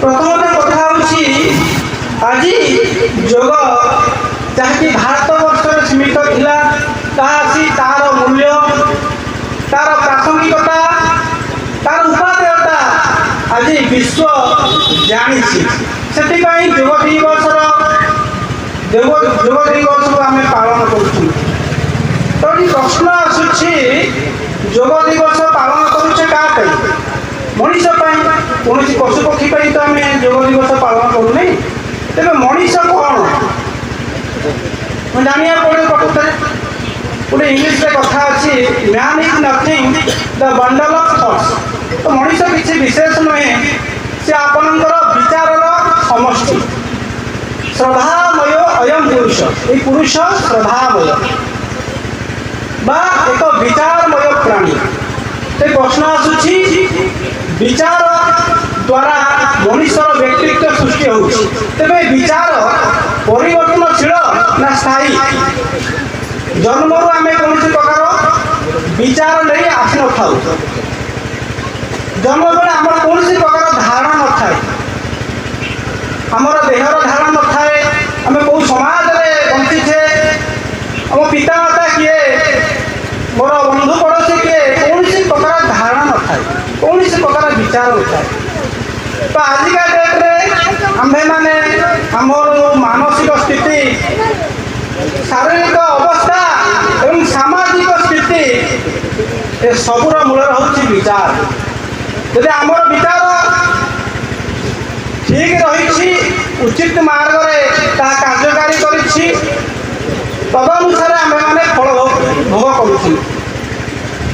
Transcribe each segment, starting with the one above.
प्रथम कथा आज योग जहाँकि भारत वर्ष सीमित था तार मूल्य तार प्रासंगिकता तार उपादेयता आज विश्व जानी से योग दिवस को आम पालन कर प्रश्न आसूँ योग दिवस पालन करुचे क्या मनीष कौन पशु पक्षी तो आम योग दिवस पालन करूना तेज मनीष कौन जाना पड़े प्रकृत गोटे इंग्लीश कथा अच्छी man is nothing the bundle of thoughts तो मनीष किसी विशेष नुहे से आपणकर विचार समष्टि श्रद्धामय अयम पुरुष ये पुरुष श्रद्धामय बा एक विचारमय प्राणी से प्रश्न आसूँ विचार द्वारा मनुष्यर व्यक्तित्व सृष्टि होती तेरे विचार परिवर्तनशील ना स्थायी जन्म आम कौन प्रकार विचार नहीं आसी न था जन्म बेले आम कौन प्रकार धारणा न था आमर देहर धारणा न थाए आम कौ समाज में बंचीचे आम पिता माता किए मोर बंधु पड़ोशी किए कौन प्रकार धारणा न था कौन प्रकार विचार न था तो आजिका डेट्रे आम्भे मैंने आमर मानसिक स्थिति शारीरिक अवस्था एवं सामाजिक स्थिति ए सबूर मूल हूँ विचार यदि आमर विचार ठीक रही उचित मार्ग में कार्यकारी कर तदनुसार आम मैंने फल भोग करुँ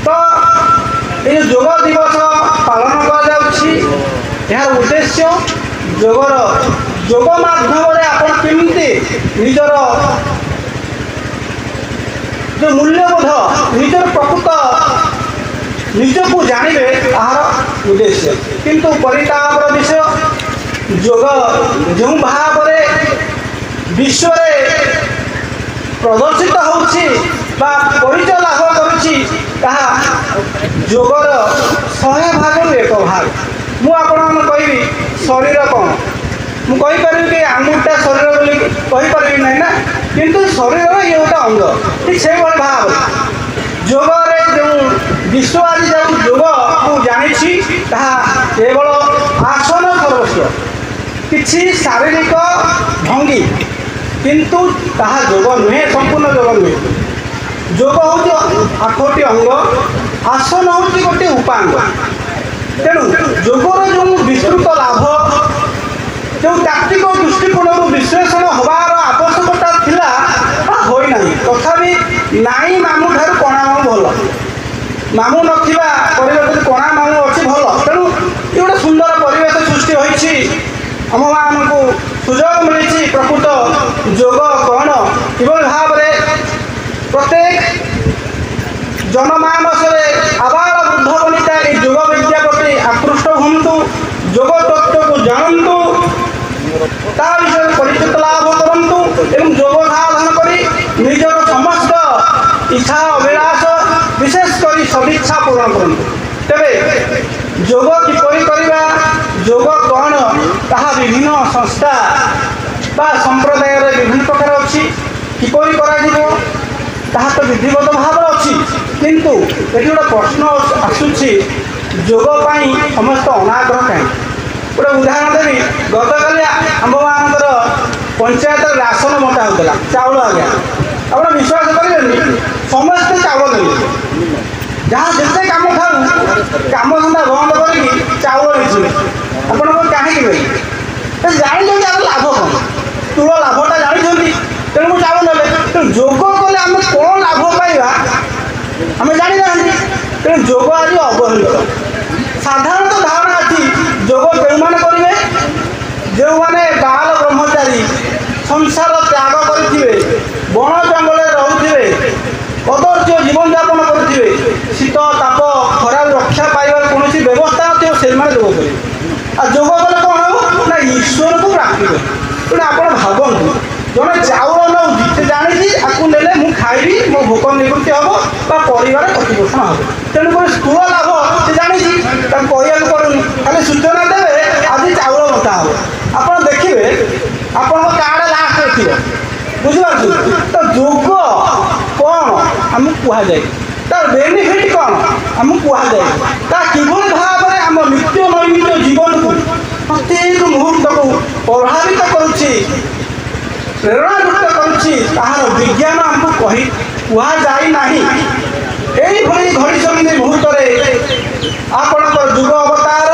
तो ये योग दिवस पालन कर उद्देश्य योग माध्यम आप केमती निजर जो मूल्यबोध निजर प्रकृत निजक जानवे तार उद्देश्य किंतु परितापर विषय योग जो भाव विश्व प्रदर्शित होरिचय लाभ कर शहे भाग एक भाग मुझे कहि शरीर कौन मुझे कि आंगुठा शरीर बोली ना ना किंतु शरीर ये गोटे अंग ठीक से भाव योग जो विश्व आज जो योग को जानी केवल आसन सर्वस्व किसी शारीरिक भंगी किंतु ताहा योग नुहे संपूर्ण योग नुहे योग हूँ 8टी अंग आसन हूँ गोटे उपांग तेणु योगर जो विस्तृत लाभ जो तात्विक दृष्टिकोण विश्लेषण हबार आवश्यकता थिला होना तथापि नाई मामू ठार कणा मामू भल मामू नथिबा परिवर्तित कणा मामू अच्छी भल तेणु ये गोटे सुंदर परिवेश सृष्टि होती आम मानू सुजोग मिली प्रकृत योग कौन किभली भाव प्रत्येक जनमानस आबाल वृद्ध वनिता ये योग विद्या प्रति आकृष्ट हूँ योग तत्व को जानतु ता विषय परिचित लाभ करूँ एवं योग साधन कर निजर समस्त इच्छा अभिलाष विशेषकर सदिच्छा पूर्ण करूँ तेरे योग किपरि करवा योग कौन ताहा विभिन्न संस्था बा संप्रदाय विभिन्न प्रकार अच्छी किपरि करा ताहा तो विधिवत भाव अच्छी किंतु ये गोटे प्रश्न आसूँ योगपाई समस्त अनाग्रह कहीं गोटे उदाहरण देवी गतकाली आम मानकर पंचायत राशन बंटा होता चाउल आज्ञा आप विश्वास करेंगे समस्ते चाउल देवे जहाँ जिते कम था कम धंदा बंद कर चाउल देते आप कहीं जानी यार लाभ कौन तुल लाभटा जानी तेणु मुझे चाउल ना तेणु योग कले आम कौन लाभ पाइबा आम जानी ना तेणु योग आज अवहेलित साधारणतः धारणा अच्छी योग जो मैंने करेंगे जो मैंने बाल ब्रह्मचारी संसार त्याग करेंगे बण जंगल रोचे कदर्य जीवन यापन करेंगे शीत ताप खरा रक्षा पाइबार कौन व्यवस्था नथिबो से योग करेंगे आ योग कले कौन हम ना ईश्वर को प्राप्ति कर तेणु आप भावतु जड़े चाउल नौ से जानी आपको नेले मुझे खाइबी मो भोक निवृत्ति हम परिवार प्रतिपोषण हम तेणुक स्थूल लाभ से जानी कहवाक पड़ूनी खाली सूचना देवे आज चाउल ଅବସ୍ଥା ହେବ। ଆପଣ ଦେଖିବେ ଆପଣଙ୍କ କାର୍ଡ଼ ଲାଷ୍ଟରେ ଥିବ, ବୁଝିପାରୁଛନ୍ତି? ତ ଯୋଗ କ'ଣ ଆମକୁ କୁହାଯାଏ, ତାର ବେନିଫିଟ୍ କ'ଣ ଆମକୁ କୁହାଯାଏ, ତା କିଭଳି ଭାବରେ ଆମ ନିତ୍ୟ ନୈମିତ ଜୀବନକୁ ପ୍ରତ୍ୟେକ ମୁହୂର୍ତ୍ତକୁ ପ୍ରଭାବିତ କରୁଛି, ପ୍ରେରଣାଯୁକ୍ତ କରୁଛି, ତାହାର ବିଜ୍ଞାନ ଆମକୁ କୁହାଯାଇ ନାହିଁ। এইଭଳି ଘଡ଼ିସନ୍ଧି ମୁହୂର୍ତ୍ତରେ ଆପଣଙ୍କ ଯୁଗ ଅବତାର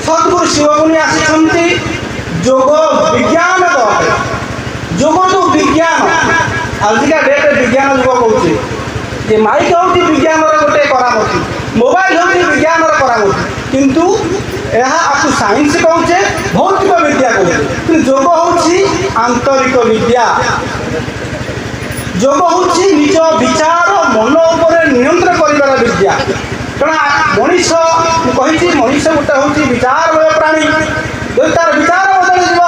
ସଦ୍ଗୁରୁ ଶିବମୁନି ଆସିଛନ୍ତି ଯୋଗ ବିଜ୍ଞାନ ଦେବାରେ। ଯୋଗ ଯେଉଁ ବିଜ୍ଞାନ, ଆଜିକା ଡେଟ୍ରେ ବିଜ୍ଞାନ ଯୁଗ କହୁଛି ଯେ ମାଇକ୍ ହେଉଛି ବିଜ୍ଞାନର ଗୋଟେ କରାମତି, ମୋବାଇଲ ହେଉଛି ବିଜ୍ଞାନର କରାମତି, କିନ୍ତୁ ଏହା ଆକୁ ସାଇନ୍ସ କହୁଛେ, ଭୌତିକ ବିଦ୍ୟା କହୁଛେ, କିନ୍ତୁ ଯୋଗ ହେଉଛି ଆନ୍ତରିକ ବିଦ୍ୟା। ଯୋଗ ହେଉଛି ନିଜ ବିଚାର ମନ ଉପରେ ନିୟନ୍ତ୍ରଣ କରିବାର ବିଦ୍ୟା। କାରଣ ମଣିଷ, ମୁଁ କହିଛି ମଣିଷ ଗୋଟେ ହେଉଛି ବିଚାରମୟ ପ୍ରାଣୀ। ଯଦି ତାର ବିଚାର ବଦଳିଯିବ,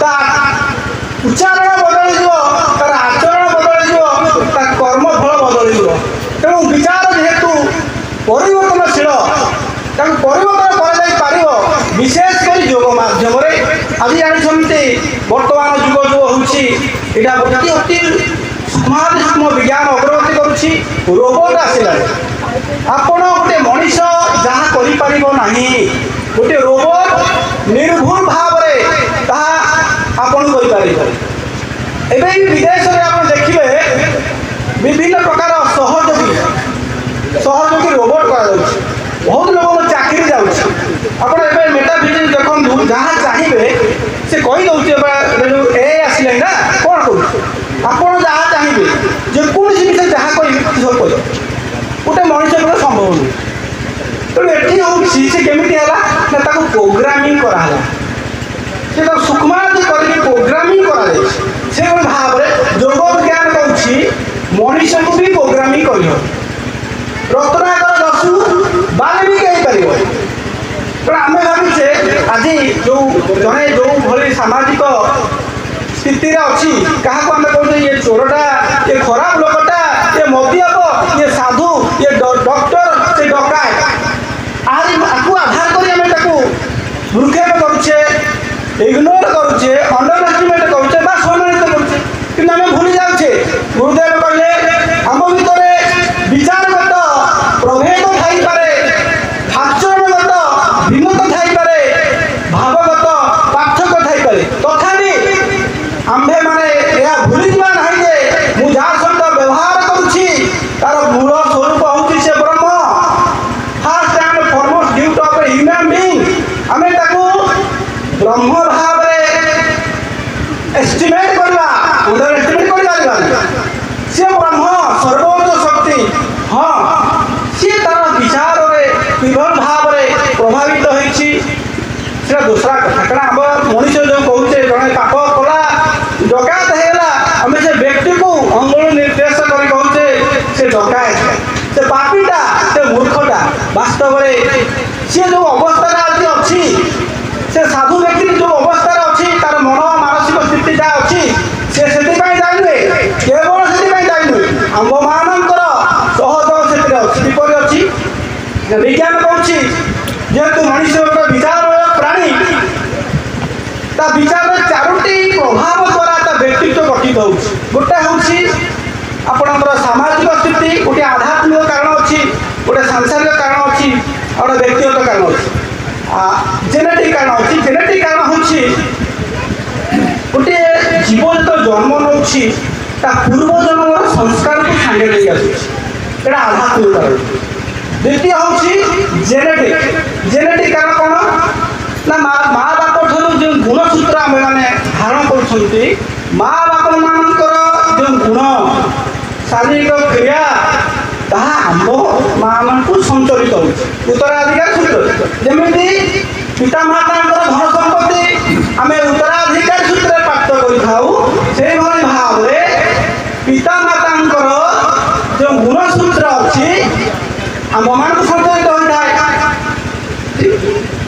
ତା ଉଚ୍ଚାରଣ ବଦଳିଯିବ, ତାର ଆଚରଣ ବଦଳିଯିବ, ତା କର୍ମଫଳ ବଦଳିଯିବ। ତେଣୁ ବିଚାର ଯେହେତୁ ପରିବର୍ତ୍ତନଶୀଳ, ତାକୁ ପରିବର୍ତ୍ତନ କରାଯାଇପାରିବ ବିଶେଷ କରି ଯୋଗ ମାଧ୍ୟମରେ। ଆଜି ଜାଣିଛନ୍ତି ବର୍ତ୍ତମାନ ଯୁଗ ଯେଉଁ ହେଉଛି ଏଇଟା ଅତି ସୂକ୍ଷ୍ମ ବିଜ୍ଞାନ ଅଗ୍ରଗତି କରୁଛି, ରୋବୋଟ ଆସିଲାଣି। ଆପଣ ଗୋଟେ ମଣିଷ ଯାହା କରିପାରିବ ନାହିଁ, ଗୋଟେ ରୋବୋଟ ନିର୍ଭୁଲ ଭାବରେ ତାହା ଆପଣ କରିପାରିବ। ଏବେ ବିଦେଶରେ ଆପଣ ଦେଖିବେ ବିଭିନ୍ନ ପ୍ରକାର ସହଯୋଗୀ ରୋବୋଟ କରାଯାଉଛି, ବହୁତ ଲୋକଙ୍କ ଚାକିରି ଯାଉଛି। ଆପଣ ଏବେ ମେଟାଫିଜିକ୍ସ ଦେଖନ୍ତୁ, ଯାହା ଚାହିଁବେ ସେ କହିଦେଉଛି। ଏବେ ଯେଉଁ ଏ ଆସିଲାଣି ନା, କ'ଣ କରୁଛି ଆପଣ ଯାହା ଚାହିଁବେ ଯେକୌଣସି ବିଷୟ ଯାହା କହିବେ ସବୁ କହିବେ, ଗୋଟେ ମଣିଷ କେବେ ସମ୍ଭବ ନୁହେଁ। ତେଣୁ ଏଠି ହେଉଛି ସେ କେମିତି ହେଲା ନା ତାକୁ ପ୍ରୋଗ୍ରାମିଂ କରାହେଲା, ସେ ତାକୁ ସୂକ୍ଷ୍ମାଦି କରିକି ପ୍ରୋଗ୍ରାମିଂ କରାଯାଇଛି। ସେଭଳି ଭାବରେ ଯୋଗ ବିଜ୍ଞାନ କହୁଛି ମଣିଷକୁ ବି ପ୍ରୋଗ୍ରାମିଂ କରିବ। ରତ୍ନାକର ଦସ୍ୟୁ ବାଲ୍ମୀକି ହେଇପାରିବ। ତେଣୁ ଆମେ ଭାବିଛେ ଆଜି ଜଣେ ଯେଉଁଭଳି ସାମାଜିକ ସ୍ଥିତିରେ ଅଛି, କାହାକୁ ଆମେ କହୁଛେ ଇଏ ଚୋରଟା, ଇଏ ଖରାପ ଲୋକଟା, ଇଏ ମଦ୍ୟପ, ଇଏ ସାଧୁ, ଇଏ ଡକ୍ଟର, ସେ ଡକାଏ, ଆକୁ ଆଧାର କରି ଆମେ ତାକୁ ଭୃକ୍ଷେପ କରୁଛେ, ଇଗ୍ନୋର କରୁଛେ, ଅଣ୍ଡର ଏଷ୍ଟିମେଟ୍ କରୁଛେ ବା ସମ୍ମାନିତ କରୁଛେ। କିନ୍ତୁ ଆମେ ଭୁଲି ଯାଉଛେ ଗୁରୁଦେବ କହିଲେ ଆମ ଭିତରେ ବିଚାରଗତ ପ୍ରଭେଦ ଥାଇପାରେ, ଆଚରଣଗତ ଭିନ୍ନତା ଥାଇପାରେ, ଭାବଗତ ପାର୍ଥକ୍ୟ ଥାଇପାରେ, ତଥାପି ଆମ୍ଭେମାନେ ଏହା ଭୁଲିଯିବା ନାହିଁ ଯେ ମୁଁ ଯାହା ସହିତ ବ୍ୟବହାର କରୁଛି ତାର ମୂଳ ସ୍ୱରୂପ ହେଉଛି ସେ ବ୍ରହ୍ମ। First and foremost duty of a human being, ଆମେ ତାକୁ ବ୍ରହ୍ମ ଭାବରେ ଏଷ୍ଟିମେଟ୍ କରିବା, ଅଣ୍ଡର ଏଷ୍ଟିମେଟ୍ କରିପାରିବା। ସିଏ ବ୍ରହ୍ମ, ସର୍ବୋଚ୍ଚ ଶକ୍ତି। ହଁ, ସିଏ ତାର ବିଚାରରେ କିଭଳି ଭାବରେ ପ୍ରଭାବିତ ହେଇଛି ସେଟା ଦୋସରା କଥା। କାରଣ ଆମ ମଣିଷ ଯେଉଁ କହୁଛେ ଜଣେ ପାପ କଲା, ଡକାୟତ ହେଇଗଲା, ଆମେ ସେ ବ୍ୟକ୍ତିକୁ ଅଙ୍ଗୁଳି ନିର୍ଦ୍ଦେଶ କରି କହୁଛେ ସେ ଡକାୟତ, ସେ ପାପୀଟା, ସେ ମୂର୍ଖଟା। ବାସ୍ତବରେ ସିଏ ଯେଉଁ ଅବସ୍ଥାରେ ଆଜି ଅଛି, ସେ ସାଧୁ ବ୍ୟକ୍ତି ଯେଉଁ ଅବସ୍ଥାରେ ଅଛି, ତାର ମନ ମାନସିକ ସ୍ଥିତି ଯାହା ଅଛି, ସେ ସେଥିପାଇଁ ଯାଇନୁହେଁ, କେବଳ ସେଥିପାଇଁ ଯାଇନୁହେଁ, ଆମ୍ଭମାନଙ୍କର ସହଯୋଗ ସେଥିରେ ଅଛି। କିପରି ଅଛି? ବିଜ୍ଞାନ କହୁଛି ଯେହେତୁ ମଣିଷ ଏକ ବିଚାରମୟ ପ୍ରାଣୀ, ତା ବିଚାରରେ ଚାରୋଟି ପ୍ରଭାବ ଦ୍ୱାରା ତା ବ୍ୟକ୍ତିତ୍ୱ ଗଠିତ ହେଉଛି। ଗୋଟେ ହେଉଛି ଆପଣଙ୍କର ସାମାଜିକ ସ୍ଥିତି, ଗୋଟିଏ ଆଧ୍ୟାତ୍ମିକ କାରଣ ଅଛି, ଗୋଟେ ସାଂସାରିକ କାରଣ ଅଛି, ଆଉ ଗୋଟେ ବ୍ୟକ୍ତିଗତ କାରଣ ଅଛି, ଜେନେଟିକ୍ କାରଣ ଅଛି। ଜେନେଟିକ୍ କାରଣ ହେଉଛି ଗୋଟିଏ ଜୀବ ଯେତେବେଳେ ଜନ୍ମ ନେଉଛି ତା ପୂର୍ବ ଜନ୍ମର ସଂସ୍କାରକୁ ସାଙ୍ଗେ ନେଇ ଆସୁଛି, ଏଇଟା ଆଧ୍ୟାତ୍ମିକ କାରଣ। ଦ୍ୱିତୀୟ ହେଉଛି ଜେନେଟିକ୍ କାରଣ କ'ଣ ନା ମା ବାପ ଠାରୁ ଯେଉଁ ଗୁଣସୂତ୍ର ଆମେମାନେ ଧାରଣ କରୁଛନ୍ତି, ମା ବାପମାନଙ୍କର ଯେଉଁ ଗୁଣ ଶାରୀରିକ କ୍ରିୟା ତାହା ଆମ ମା'ମାନଙ୍କୁ ସଞ୍ଚରିତ ହେଉଛି, ଉତ୍ତରାଧିକାର ସୂତ୍ରରେ। ଯେମିତି ପିତାମାତାଙ୍କର ଧନ ସମ୍ପତ୍ତି ଆମେ ଉତ୍ତରାଧିକାର ସୂତ୍ରରେ ପ୍ରାପ୍ତ କରିଥାଉ, ସେହିଭଳି ଭାବରେ ପିତାମାତାଙ୍କର ଯେଉଁ ଗୁଣସୂତ୍ର ଅଛି ଆମମାନଙ୍କୁ ସଞ୍ଚରିତ ହୋଇଥାଏ।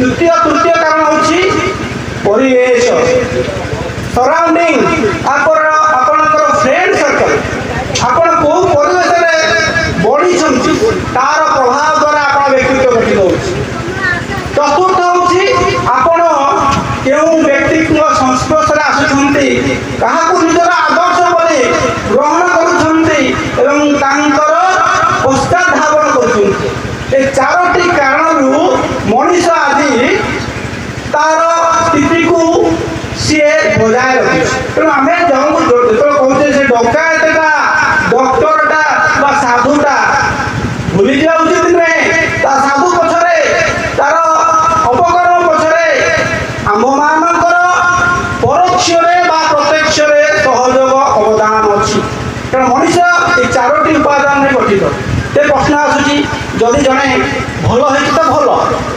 ତୃତୀୟ କାରଣ ହେଉଛି ପରିବେଶ, ସରାଉଣ୍ଡିଂ, ଆପଣଙ୍କର ଫ୍ରେଣ୍ଡ ସର୍କଲ, ଆପଣ କେଉଁ ପରିବେଶରେ ବଢ଼ିଛନ୍ତି ତାର ପ୍ରଭାବ ଦ୍ୱାରା ଆପଣ ବ୍ୟକ୍ତିତ୍ୱ ଗଠିତ ହେଉଛି। ଚତୁର୍ଥ ହେଉଛି ଆପଣ କାହାକୁ ନିଜର ଆଦର୍ଶ ବୋଲି ଗ୍ରହଣ କରୁଛନ୍ତି ଏବଂ ତାଙ୍କର ପଶ୍ଚାତ ଧାବନ କରୁଛନ୍ତି। ଏ ଚାରୋଟି କାରଣରୁ ମଣିଷ ଆଜି ତାର ସ୍ଥିତିକୁ ସିଏ ବଜାୟ ରଖିଛି। ତେଣୁ ଆମେ ଜଣକୁ ଯେତେବେଳେ କହୁଛେ ସେ ଡକାୟତଟା ଡକ୍ଟରଟା ବା ସାଧୁଟା ଭୁଲିଯିବା ଉଚିତ ନୁହେଁ। ତା ସାଧୁ ପଛରେ ତାର ଅପକର୍ମ ପଛରେ ଆମ୍ଭମାନଙ୍କର ପରୋକ୍ଷରେ ବା ପ୍ରତ୍ୟକ୍ଷରେ ସହଯୋଗ ଅବଦାନ ଅଛି। ତେଣୁ ମଣିଷ ଏ ଚାରୋଟି ଉପାଦାନରେ ଗଠିତ। ସେ ପ୍ରଶ୍ନ ଆସୁଛି, ଯଦି ଜଣେ ଭଲ ହେଇଛି ତ ଭଲ,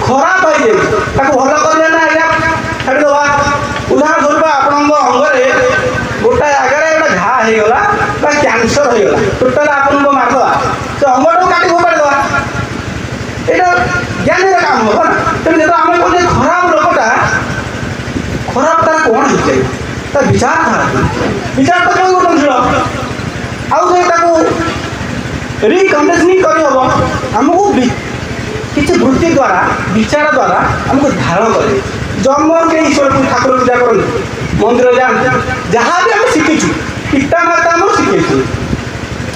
ଖରାପ ହେଇଯାଇଛି ତାକୁ ଭଲ କରିବେ ନା ଆଜ୍ଞା ଛାଡ଼ିଦେବା। ଉଦାହରଣ ସ୍ୱରୂପ ଆପଣଙ୍କ ଅଙ୍ଗରେ ଗୋଟାଏ ଜାଗାରେ ଗୋଟେ ଘା ହେଇଗଲା ବା କ୍ୟାନ୍ସର ହେଇଗଲା, ଟୋଟାଲ ଆପଣଙ୍କୁ ମାରିଦେବା, ସେ ଅଙ୍ଗଟାକୁ କାଟି ଫୋପାଡ଼ିଦେବା, ଏଇଟା ଜ୍ଞାନୀର କାମ ହେବ ନା। ତେଣୁ ଯେତେବେଳେ ଆମେ କହୁଛେ ଖରାପ ଲୋକଟା, ଖରାପ ତାର କ'ଣ ହେଇଯାଏ, ତା ବିଚାରଧାରା ତ ପରିବର୍ତ୍ତନଶୀଳ। ଆଉ ଯଦି ତାକୁ ରିକଣ୍ଡିସନିଂ କରିହେବ, ଆମକୁ କିଛି ବୃତ୍ତି ଦ୍ୱାରା ବିଚାର ଦ୍ୱାରା ଆମକୁ ଧାରଣ କରିବେ। ଜନ୍ମରୁ କେହି ଈଶ୍ୱରକୁ ଠାକୁର ପୂଜା କରନ୍ତି, ମନ୍ଦିର ଯାଆନ୍ତି, ଯାହା ବି ଆମେ ଶିଖିଛୁ ପିତାମାତା ଆମର ଶିଖେଇଛୁ,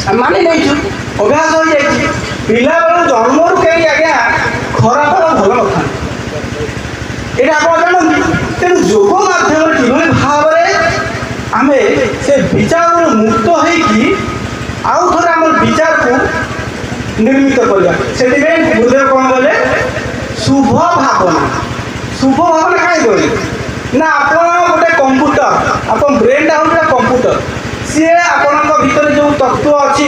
ଆମେ ମାନି ନେଇଛୁ, ଅଭ୍ୟାସ ହୋଇଯାଇଛି। ପିଲାବେଳୁ ଜନ୍ମରୁ କେହି ଆଜ୍ଞା ଖରାପ ଭଲ ନଥାନ୍ତି, ଏଇଟା ଆପଣ ଜାଣନ୍ତି। ତେଣୁ ଯୋଗ ମାଧ୍ୟମରେ କିଭଳି ଭାବରେ ଆମେ ସେ ବିଚାରରୁ ମୁକ୍ତ ହେଇକି ଆଉ ଥରେ ଆମର ବିଚାରକୁ ନିର୍ମିତ କରିବା, ସେଥିପାଇଁ ଗୁରୁଦେବ କ'ଣ କଲେ, ଶୁଭ ଭାବନା। ଶୁଭ ଭାବନା କାହିଁ କହିଲେ ନା, ଆପଣ ଗୋଟେ କମ୍ପ୍ୟୁଟର, ଆପଣ ବ୍ରେନ୍ଟା ହେଉଛି ଗୋଟେ କମ୍ପ୍ୟୁଟର, ସିଏ ଆପଣଙ୍କ ଭିତରେ ଯେଉଁ ତତ୍ତ୍ୱ ଅଛି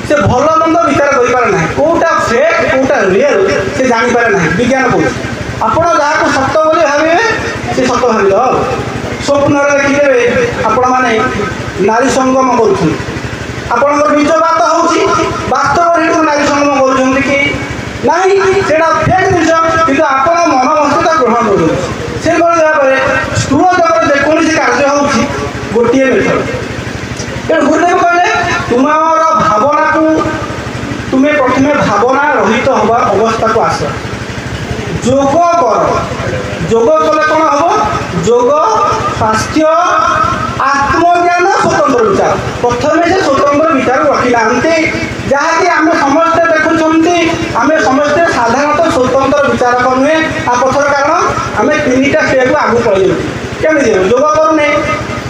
ସେ ଭଲ ମନ୍ଦ ବିଚାର କରିପାରେ ନାହିଁ, କେଉଁଟା ଫେକ୍ କେଉଁଟା ରିଏଲ୍ ସେ ଜାଣିପାରେ ନାହିଁ। ବିଜ୍ଞାନ କହୁଛି ଆପଣ ଯାହାକୁ ସତ ବୋଲି ଭାବିବେ ସେ ସତ ଭାବିବ। ସ୍ୱପ୍ନରେ ଦେଖିଦେବେ ଆପଣମାନେ ନାରୀ ସଙ୍ଗମ କରୁଛନ୍ତି, ଆପଣଙ୍କର ବୀଜପାତ ହେଉଛି, ବାସ୍ତବରେ ନାରୀ ସଙ୍ଗମ କରୁଛନ୍ତି କି ନାହିଁ ସେଇଟା ଫେକ୍ ଜିନିଷ, କିନ୍ତୁ ଆପଣ ମନ ମସ୍ତିଷ୍କ ଗ୍ରହଣ କରୁଛନ୍ତି। ସେଭଳି ଭାବରେ ସ୍ଥୂଳ ଜଗତରେ ଯେକୌଣସି କାର୍ଯ୍ୟ ହେଉଛି ଗୋଟିଏ ମେଥଡ଼। ତେଣୁ ଗୁରୁଦେବ କହିଲେ, ତୁମର ଭାବନାକୁ ତୁମେ ପ୍ରଥମେ ଭାବନା ରହିତ ହେବା ଅବସ୍ଥାକୁ ଆସ, ଯୋଗ କର। ଯୋଗ କଲେ କ'ଣ ହେବ, ଯୋଗ ସ୍ୱାସ୍ଥ୍ୟ ଆତ୍ମଜ୍ଞାନ ସ୍ୱତନ୍ତ୍ର ବିଚାର। ପ୍ରଥମେ ସେ ସ୍ୱତନ୍ତ୍ର ବିଚାର ରଖିନାହାନ୍ତି, ଯାହାକି ଆମେ ସମସ୍ତେ ଦେଖୁଛନ୍ତି, ଆମେ ସମସ୍ତେ ସାଧାରଣତଃ ସ୍ୱତନ୍ତ୍ର ବିଚାରକ ନୁହେଁ। ଆ ପଛର କାରଣ ଆମେ ତିନିଟା ଷ୍ଟେପ୍ ଆଗକୁ ପଳାଇଯାଉଛୁ। କେମିତି ଯୋଗ କରୁନେ,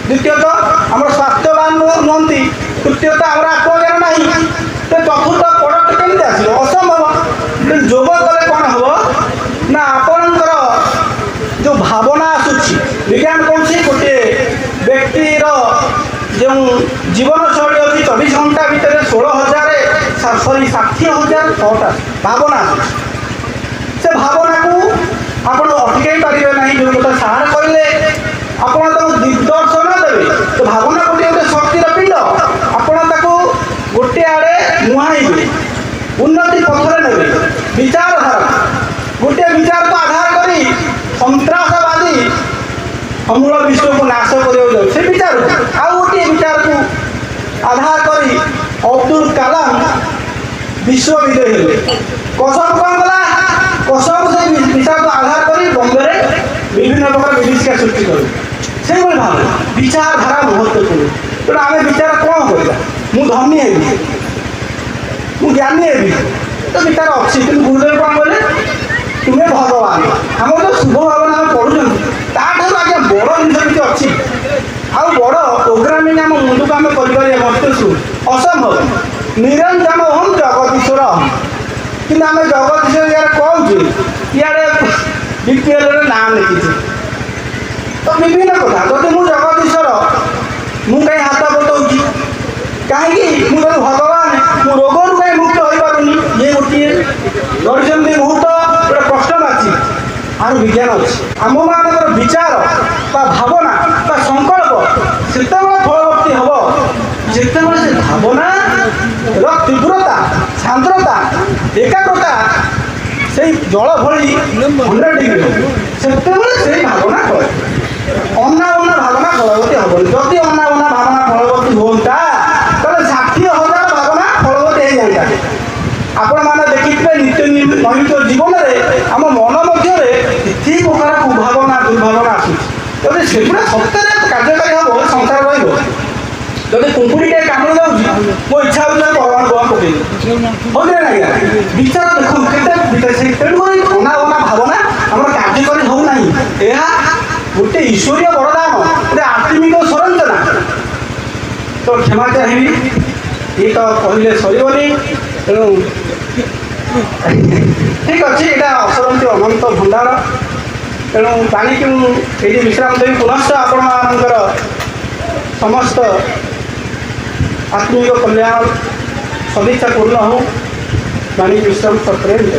ଦ୍ୱିତୀୟତଃ ଆମର ସ୍ୱାସ୍ଥ୍ୟବାନ ନୁହନ୍ତି, ତୃତୀୟତଃ ଆମର ଆତ୍ମଜ୍ଞାନ ନାହିଁ, ତ ଚତୁର୍ଥ ପ୍ରଡ଼କ୍ଟ କେମିତି ଆସିବ, ଅସମ୍ଭବ। ଯୋଗ କଲେ କ'ଣ ହେବ ନା, ଆପଣଙ୍କର ଯେଉଁ ଭାବନା ଆସୁଛି, ବିଜ୍ଞାନ କହୁଛି ଗୋଟିଏ ବ୍ୟକ୍ତିର ଯେଉଁ ଜୀବନଶୈଳୀ ଅଛି 24 ଘଣ୍ଟା ଭିତରେ 60,000 ଭାବନା ଆସୁଛି। ସେ ଭାବନାକୁ ଆପଣ ଅଟକାଇ ପାରିବେ ନାହିଁ। ଯେଉଁ ଗୋଟେ ସାହାର କରିଲେ ଆପଣ ତାକୁ ଦିଗ୍ଦର୍ଶନ ଦେବେ, ତ ଭାବନା ଗୋଟିଏ ଗୋଟେ ଶକ୍ତିର ପିଣ୍ଡ, ଆପଣ ତାକୁ ଗୋଟିଏ ଆଡ଼େ ମୁହାଁଇବେ, ଉନ୍ନତି ପଥରେ ନେବେ। ବିଚାରଧାରା ଗୋଟିଏ ବିଚାରକୁ ଆଧାର କରି ସନ୍ତ୍ରାସବାଦୀ ସମୂଳ ବିଶ୍ୱକୁ ନାଶ କରିବାକୁ ଯାଉଛି, ସେ ବିଚାରକୁ ଆଉ ଗୋଟିଏ ବିଚାରକୁ ଆଧାର କରି ଅବଦୁଲ କାଲାମ ବିଶ୍ୱବିଜୟୀ ହେଲେ। କସବ କ'ଣ କଲା, କସବ ସେ ବିଚାରକୁ ଆଧାର କରି ବମ୍ବେରେ ବିଭିନ୍ନ ପ୍ରକାର ବିଭୀଷିକା ସୃଷ୍ଟି କଲେ। ସେଇଭଳି ଭାବରେ ବିଚାରଧାରା ମହତ୍ତ୍ୱପୂର୍ଣ୍ଣ। ତେଣୁ ଆମେ ବିଚାର କ'ଣ କରିବା, ମୁଁ ଧନୀ ହେବି, ମୁଁ ଜ୍ଞାନୀ ହେବି, ତ ବିଚାର ଅଛି। କିନ୍ତୁ ଗୁରୁଦେବ କ'ଣ କହିଲେ, ତୁମେ ଭଗବାନ। ଆମର ଯେଉଁ ଶୁଭ ଭାବନା ଆମେ ପଢ଼ୁଛନ୍ତି, ତାଠାରୁ ଆଜ୍ଞା ବଡ଼ ଜିନିଷ କିଛି ଅଛି। ଆଉ ବଡ଼ ପ୍ରୋଗ୍ରାମିଂ ଆମ ମୁଣ୍ଡକୁ ଆମେ କରିପାରିବା ମସ୍ତିଷ୍କକୁ, ଅସମ୍ଭବ। ନିରଞ୍ଜନ ହମ୍ ଜଗଦୀଶ୍ୱର ହମ୍, କିନ୍ତୁ ଆମେ ଜଗଦୀଶ୍ୱର ଇଆଡ଼େ କହୁଛୁ, ଇଆଡ଼େ ବିପିଏଲ୍ରେ ନାଁ ଲେଖିଛୁ, ତ ବିଭିନ୍ନ କଥା। ଯଦି ମୁଁ ଜଗଦୀଶ୍ୱର, ମୁଁ କାହିଁ ହାତ ବତଉଛି, କାହିଁକି ମୁଁ ଯଦି ଭଗବାନ, ମୁଁ ରୋଗରୁ କାହିଁ ମୁକ୍ତ ହୋଇପାରୁନି? ଇଏ ଗୋଟିଏ ଗଢ଼ିଛନ୍ତି ମୁହୂର୍ତ୍ତ, ଗୋଟେ ପ୍ରଶ୍ନ ଅଛି। ଆର ବିଜ୍ଞାନ ଅଛି। ଆମମାନଙ୍କର ବିଚାର ବା ଭାବନା ବା ସଂକଳ୍ପ ସେତେବେଳେ ଫଳବର୍ତ୍ତୀ ହେବ ଯେତେବେଳେ ସେ ଭାବନାର ତୀବ୍ରତା, ସାନ୍ଦ୍ରତା, ଏକାଗ୍ରତା ସେଇ ଜଳ ଭଳି 100 ଡିଗ୍ରୀ, ସେତେବେଳେ ସେଇ ଭାବନା କଳେ। ଅନାବନା ଭାବନା ଫଳବର୍ତ୍ତୀ ହେବନି। ଯଦି ଅନାବନା ଭାବନା ଫଳବର୍ତ୍ତୀ ହୁଅନ୍ତା, ତାହେଲେ 60,000 ଭାବନା ଫଳବର୍ତ୍ତୀ ହେଇଯାନ୍ତା। ଆପଣମାନେ ଦେଖିଥିବେ ନିତ୍ୟ ନୈମିତ ଜୀବନରେ ଆମ ମନ ମଧ୍ୟରେ ଏତେ ପ୍ରକାର କୁଭାବନା ଦୁର୍ଭାବନା ଆସୁଛି। ଯଦି ସେଗୁଡ଼ା ସତ୍ୟରେ କାର୍ଯ୍ୟକାରୀ ବହୁତ ସଂସାର ରହିବ। ଯଦି କୁକୁଡ଼ିଟେ କାମୁଡ଼ି ଯାଉଛି ମୋ ଇଚ୍ଛା ହେଉଛି ପରମାଣୁ ବୋମା ପକେଇବି, ହଉଛି ନା ଆଜ୍ଞା? ବିଚାର ଦେଖନ୍ତୁ କେତେ ତେଣୁକରି ଅନା ଅନା ଭାବନା ଆମର କାର୍ଯ୍ୟକାରୀ ହେଉନାହିଁ। ଏହା ଗୋଟେ ଈଶ୍ୱରୀୟ ବରଦାନ, ଗୋଟେ ଆତ୍ମିକ ସରଞ୍ଚନା। ତ କ୍ଷମା ଚାହିଁବି, ଇଏ ତ କହିଲେ ସରିବନି। ତେଣୁ ଠିକ୍ ଅଛି, ଏଇଟା ଅସରନ୍ତି ଅନନ୍ତ ଭଣ୍ଡାର। ତେଣୁ ପାଣିକି ମୁଁ ଏଇଠି ବିଶ୍ରାମ ଦେବି। ପୁନଶ୍ଚ ଆପଣମାନଙ୍କର ସମସ୍ତ ଆତ୍ମିକ କଲ୍ୟାଣ ସଦିଚ୍ଛା ପୂର୍ଣ୍ଣ ହେଉ। ପାଣିକି ବିଶ୍ରାମ ସତ୍ରରେ